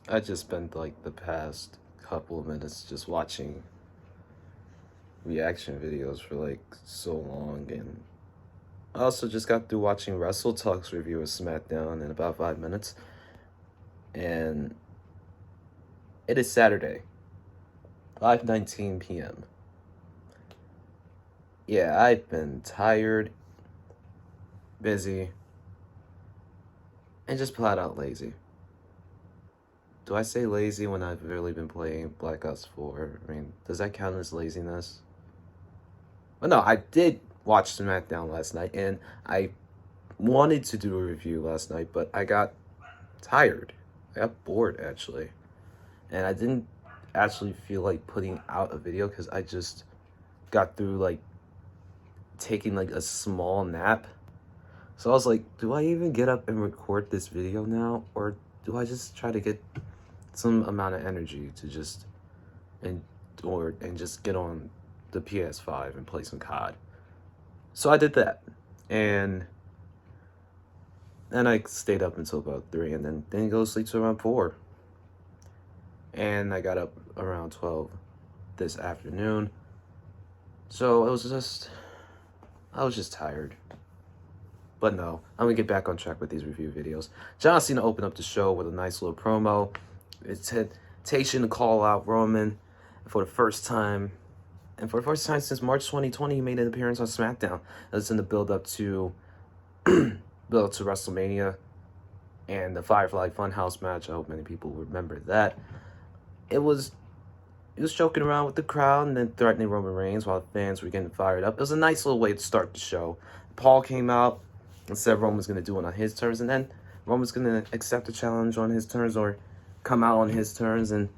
I just spent like the past couple of minutes just watching reaction videos for like so long, and I also just got through watching Wrestle Talk's review of SmackDown in about 5 minutes, and it is Saturday, 5:19 p.m. Yeah, I've been tired, busy, and just flat out lazy. Do I say lazy when I've really been playing Black Ops 4? I mean, does that count as laziness? But no, I did watch SmackDown last night, and I wanted to do a review last night, but I got tired. I got bored, actually. And I didn't actually feel like putting out a video because I just got through like taking like a small nap. So I was like, do I even get up and record this video now? Or do I just try to get some amount of energy to just and just get on the PS5 and play some COD? So I did that. And then I stayed up until about 3 and then didn't go to sleep till around 4. And I got up around 12 this afternoon. So I was just tired. But no, I'm gonna get back on track with these review videos. John Cena opened up the show with a nice little promo. It's temptation to call out Roman for the first time. And for the first time since March 2020, he made an appearance on SmackDown. That's in the build up to WrestleMania and the Firefly Funhouse match. I hope many people remember that. He was joking around with the crowd and then threatening Roman Reigns while fans were getting fired up. It was a nice little way to start the show. Paul came out and said Roman was going to do it on his terms, and then Roman's going to accept the challenge on his terms or come out on his terms. And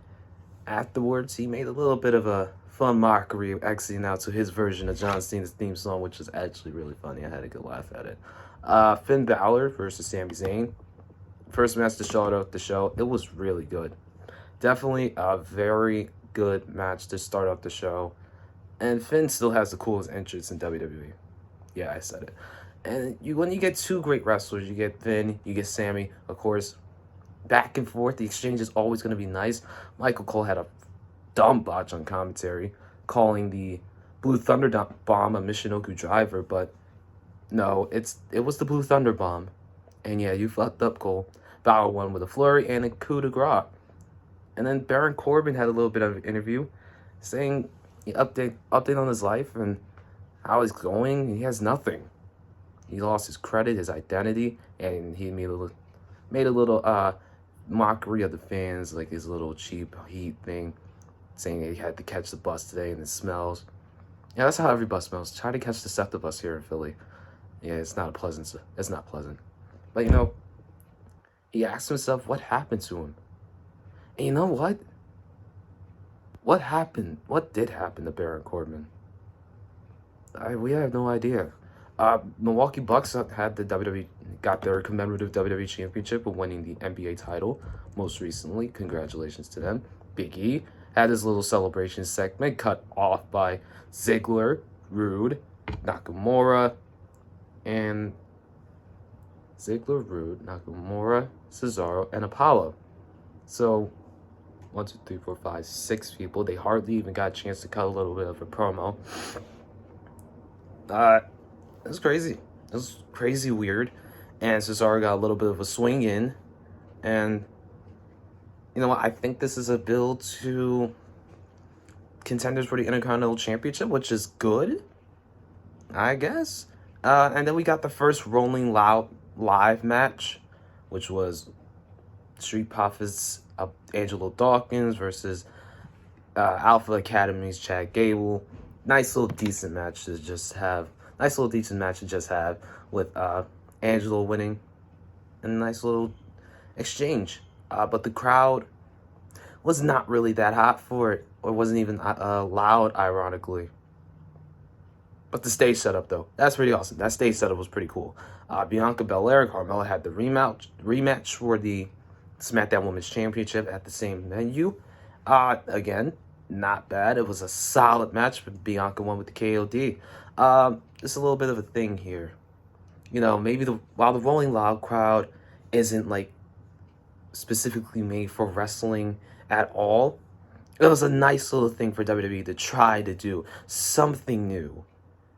afterwards, he made a little bit of a fun mockery exiting out to his version of John Cena's theme song, which was actually really funny. I had a good laugh at it. Finn Balor versus Sami Zayn. First match to start out the show. It was really good. Definitely a very good match to start off the show. And Finn still has the coolest entrance in WWE. Yeah, I said it. And when you get two great wrestlers, you get Finn, you get Sami, of course, back and forth. The exchange is always going to be nice. Michael Cole had a dumb botch on commentary, calling the Blue Thunder Bomb a Michinoku driver, but no, it was the Blue Thunder Bomb. And yeah, you fucked up, Cole. Balor won with a flurry and a coup de grace. And then Baron Corbin had a little bit of an interview saying update on his life and how he's going. He has nothing. He lost his credit, his identity, and he made a little mockery of the fans, like his little cheap heat thing, saying he had to catch the bus today and it smells. Yeah, that's how every bus smells. Try to catch the SEPTA bus here in Philly. Yeah, it's not pleasant. But he asked himself what happened to him. And you know what? What happened? What did happen to Baron Corbin? We have no idea. Milwaukee Bucks had got their commemorative WWE Championship with winning the NBA title most recently. Congratulations to them. Big E had his little celebration segment cut off by Ziggler, Rude, Nakamura, Cesaro, and Apollo. So 1, 2, 3, 4, 5, 6 people. They hardly even got a chance to cut a little bit of a promo. It was crazy. It was crazy weird. And Cesaro got a little bit of a swing in. And you know what? I think this is a build to contenders for the Intercontinental Championship, which is good, I guess. And then we got the first Rolling Loud live match, which was Street Profits Angelo Dawkins versus Alpha Academy's Chad Gable. Nice little decent match to just have with Angelo winning, and a nice little exchange. But the crowd was not really that hot for it, or wasn't even loud, ironically. But the stage setup, though, that's pretty awesome. That stage setup was pretty cool. Bianca Belair, Carmella had the rematch for the SmackDown Women's Championship at the same venue. Again, not bad. It was a solid match, but Bianca won with the KOD. Just a little bit of a thing here. You know, maybe while the Rolling Loud crowd isn't like specifically made for wrestling at all. It was a nice little thing for WWE to try to do something new.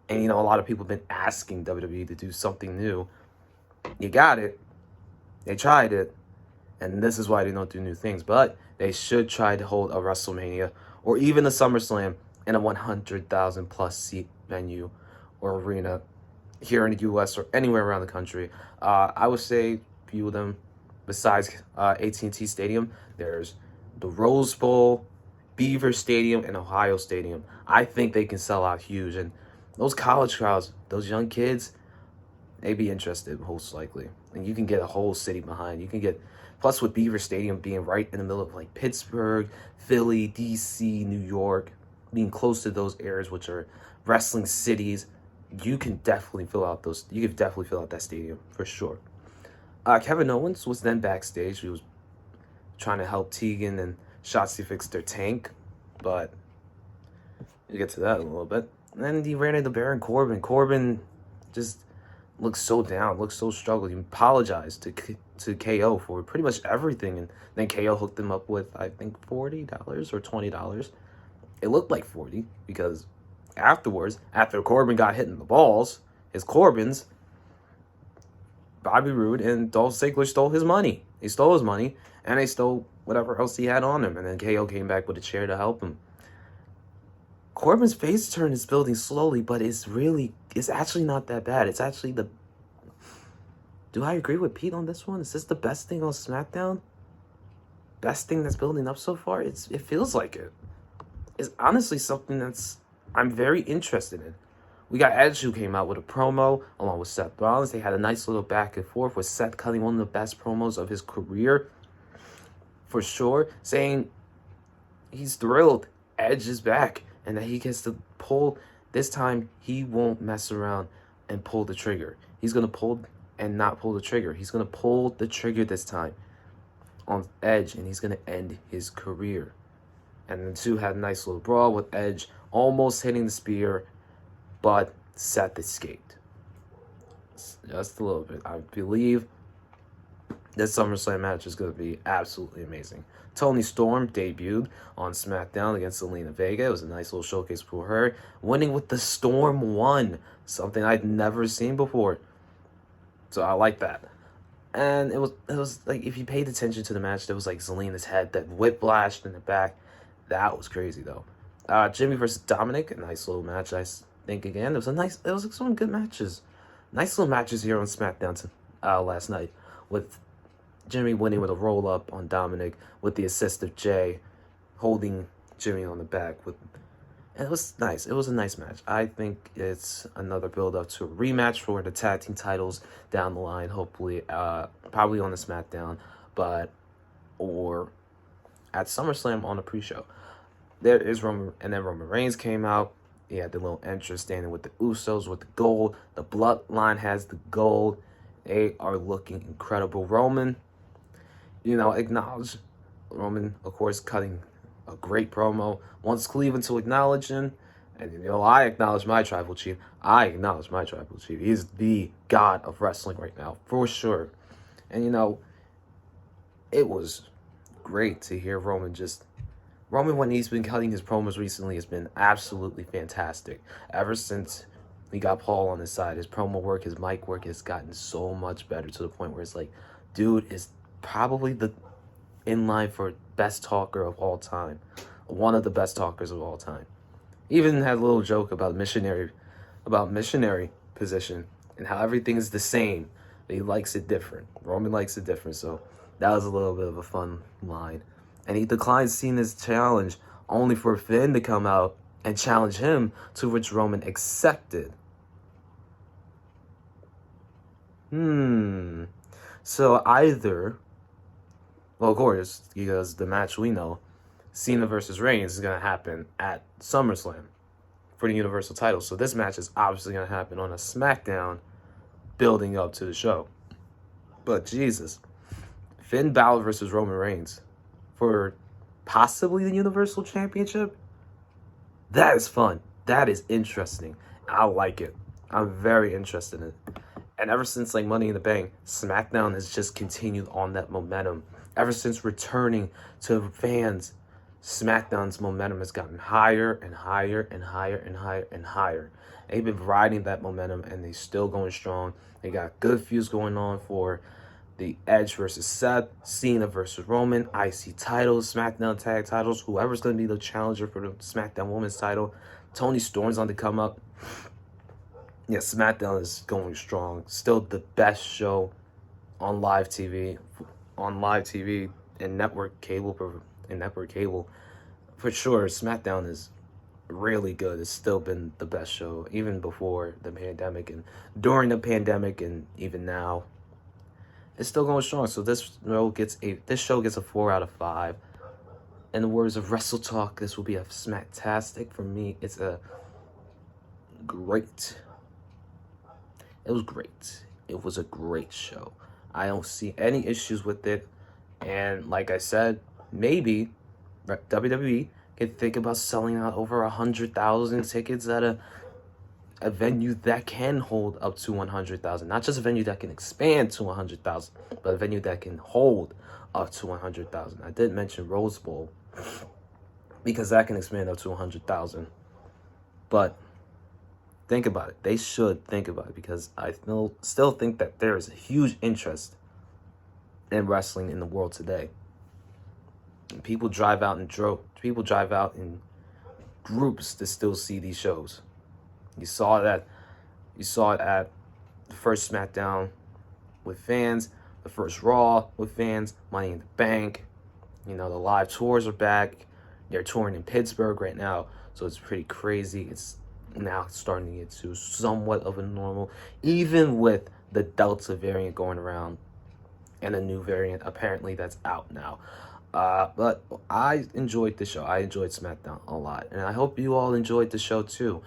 And a lot of people have been asking WWE to do something new. You got it. They tried it. And this is why they don't do new things. But they should try to hold a WrestleMania or even a SummerSlam in a 100,000 plus seat venue or arena here in the US or anywhere around the country. I would say a few of them besides AT&T Stadium. There's the Rose Bowl, Beaver Stadium, and Ohio Stadium. I think they can sell out huge. And those college crowds, those young kids, they'd be interested most likely. And you can get a whole city behind. You can get, plus with Beaver Stadium being right in the middle of like Pittsburgh, Philly, DC, New York, being close to those areas which are wrestling cities, you can definitely fill out that stadium for sure. Kevin Owens was then backstage. He was trying to help Tegan and Shotzi fix their tank, but we'll get to that in a little bit. And then he ran into Baron Corbin. Corbin just looks so down, looks so struggling. He apologized to KO for pretty much everything, and then KO hooked him up with, I think, $40 or $20. It looked like 40 because afterwards, after Corbin got hit in the balls, his Corbins, Bobby Roode and Dolph Ziggler stole his money. They stole his money, and they stole whatever else he had on him, and then KO came back with a chair to help him. Corbin's face turn is building slowly, but it's actually not that bad. It's actually do I agree with Pete on this one? Is this the best thing on SmackDown? Best thing that's building up so far? It feels like it. It's honestly something I'm very interested in. We got Edge, who came out with a promo along with Seth Rollins. They had a nice little back and forth with Seth cutting one of the best promos of his career, for sure, saying he's thrilled Edge is back and that he gets to pull. This time, he won't mess around and pull the trigger. He's going to pull and not pull the trigger. He's going to pull the trigger this time on Edge, and he's going to end his career. And the two had a nice little brawl with Edge almost hitting the spear, but Seth escaped. Just a little bit. I believe this SummerSlam match is going to be absolutely amazing. Toni Storm debuted on SmackDown against Zelina Vega. It was a nice little showcase for her, winning with the Storm 1, something I'd never seen before. So I like that. And it was like, if you paid attention to the match, there was like Zelina's head that whiplashed in the back. That was crazy though. Jimmy versus Dominic, a nice little match. I think again, it was some good matches. Nice little matches here on SmackDown last night, with Jimmy winning with a roll up on Dominic with the assist of Jay holding Jimmy on the back and it was nice. It was a nice match. I think it's another build up to a rematch for the tag team titles down the line, hopefully, probably on the SmackDown, or at SummerSlam on a pre-show. There is Roman, and then Roman Reigns came out. He had the little entrance standing with the Usos with the gold. The Bloodline has the gold. They are looking incredible. Roman, acknowledge Roman, of course, cutting a great promo. Wants Cleveland to acknowledge him. And, I acknowledge my tribal chief. He's the god of wrestling right now, for sure. And, it was great to hear Roman, when he's been cutting his promos recently, has been absolutely fantastic. Ever since he got Paul on his side, his promo work, his mic work has gotten so much better, to the point where it's like, dude is probably in line for best talker of all time. One of the best talkers of all time. Even had a little joke about missionary position and how everything is the same, but he likes it different. Roman likes it different, so that was a little bit of a fun line. And he declined Cena's challenge, only for Finn to come out and challenge him, to which Roman accepted. So either, well, of course, because the match we know, Cena versus Reigns, is going to happen at SummerSlam for the Universal title. So this match is obviously going to happen on a SmackDown building up to the show. But Jesus, Finn Balor versus Roman Reigns for possibly the Universal Championship? That is fun. That is interesting. I like it. I'm very interested in it. And ever since Money in the Bank, SmackDown has just continued on that momentum Ever since returning to fans, SmackDown's momentum has gotten higher and higher and higher and higher and higher. They've been riding that momentum and they still going strong. They got good feuds going on for the Edge versus Seth, Cena versus Roman, IC titles, SmackDown tag titles, whoever's going to be the challenger for the SmackDown Women's title. Tony Storm's on the come up. Yeah, SmackDown is going strong. Still the best show on live TV, and network cable, for sure. SmackDown is really good. It's still been the best show, even before the pandemic and during the pandemic, and even now. It's still going strong. So this show gets a 4 out of 5. In the words of Wrestle Talk, this will be a smacktastic. For me, it's a great. It was great. It was a great show. I don't see any issues with it. And like I said, maybe WWE can think about selling out over 100,000 tickets at a venue that can hold up to 100,000. Not just a venue that can expand to 100,000, but a venue that can hold up to 100,000. I did mention Rose Bowl because that can expand up to 100,000. But think about it. They should think about it, because I still think that there is a huge interest in wrestling in the world today. And people drive out in groups to still see these shows. You saw it at the first SmackDown with fans, the first Raw with fans, Money in the Bank. The live tours are back. They're touring in Pittsburgh right now, so it's pretty crazy. It's now starting to get to somewhat of a normal, even with the Delta variant going around and a new variant apparently that's out now. But I enjoyed the show. I enjoyed SmackDown a lot, and I hope you all enjoyed the show too.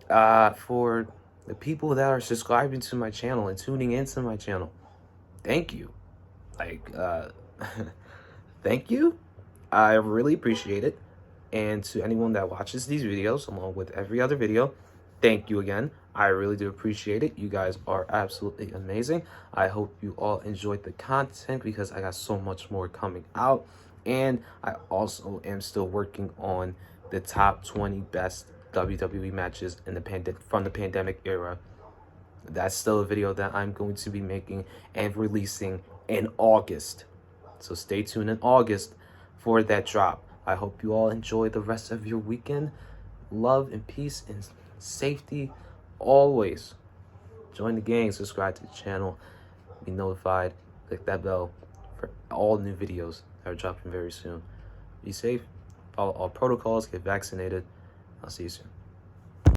For the people that are subscribing to my channel and tuning into my channel, thank you. Thank you. I really appreciate it. And to anyone that watches these videos along with every other video, thank you again. I really do appreciate it. You guys are absolutely amazing. I hope you all enjoyed the content, because I got so much more coming out. And I also am still working on the top 20 best WWE matches from the pandemic era. That's still a video that I'm going to be making and releasing in August. So stay tuned in August for that drop. I hope you all enjoy the rest of your weekend. Love and peace and safety always. Join the gang, subscribe to the channel, be notified, click that bell for all new videos that are dropping very soon. Be safe, follow all protocols, get vaccinated. I'll see you soon.